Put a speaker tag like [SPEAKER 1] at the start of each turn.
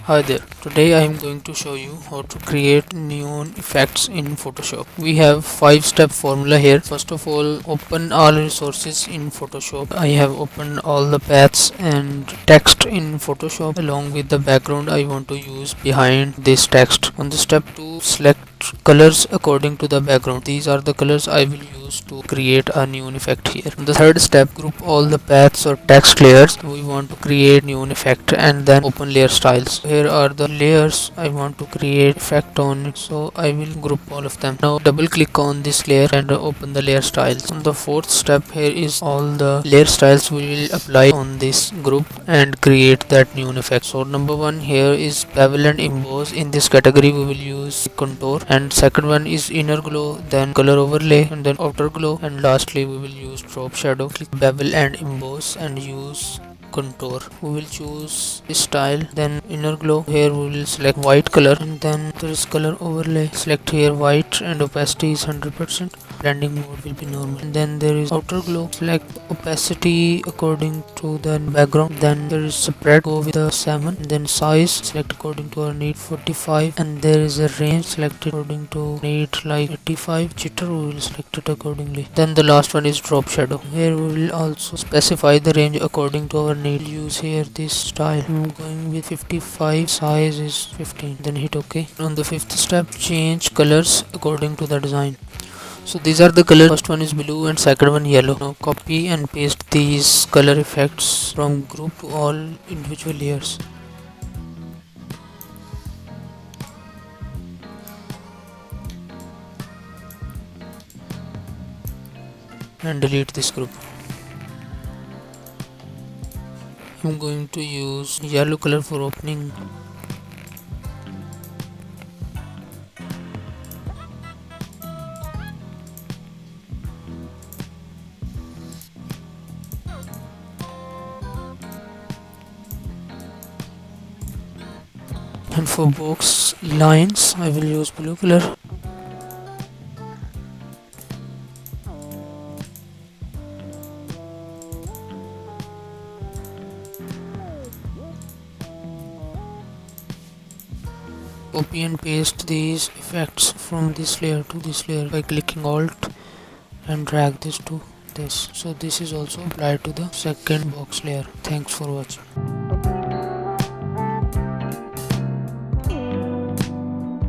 [SPEAKER 1] Hi there. Today I am going to show you how to create neon effects in Photoshop. We have 5-step formula here. First of all, open all resources in Photoshop. I have opened all the paths and text in Photoshop along with the background I want to use behind this text. On the step 2, select colors according to the background. These are the colors I will use to create a neon effect here. On the third step, group all the paths or text layers we want to create neon effect, and then open layer styles. Here are the layers I want to create effect on it, so I will group all of them. Now double click on this layer and open the layer styles. On the fourth step, here is all the layer styles we will apply on this group and create that neon effect. So number one here is bevel and emboss. In this category we will use contour, and second one is inner glow, then color overlay, and then outer glow, and lastly we will use drop shadow. Click bevel and emboss and use contour. We will choose this style, then inner glow. Here we will select white color, and then there is color overlay. Select here white and opacity is 100%. Blending mode will be normal. And then there is outer glow. Select opacity according to the background. Then there is spread, go with the 7. And then size, select according to our need, 45. And there is a range, select it according to need, like 85. Jitter, we will select it accordingly. Then the last one is drop shadow. Here we will also specify the range according to our need. Use here this style. I'm going with 55, size is 15. Then hit OK. On the fifth step, change colors according to the design. So these are the colors. First one is blue and second one yellow. Now copy and paste these color effects from group to all individual layers. And delete this group. I'm going to use yellow color for opening. And for box lines I will use blue color. Copy and paste these effects from this layer to this layer by clicking Alt and drag this to this. So this is also applied to the second box layer. Thanks for watching.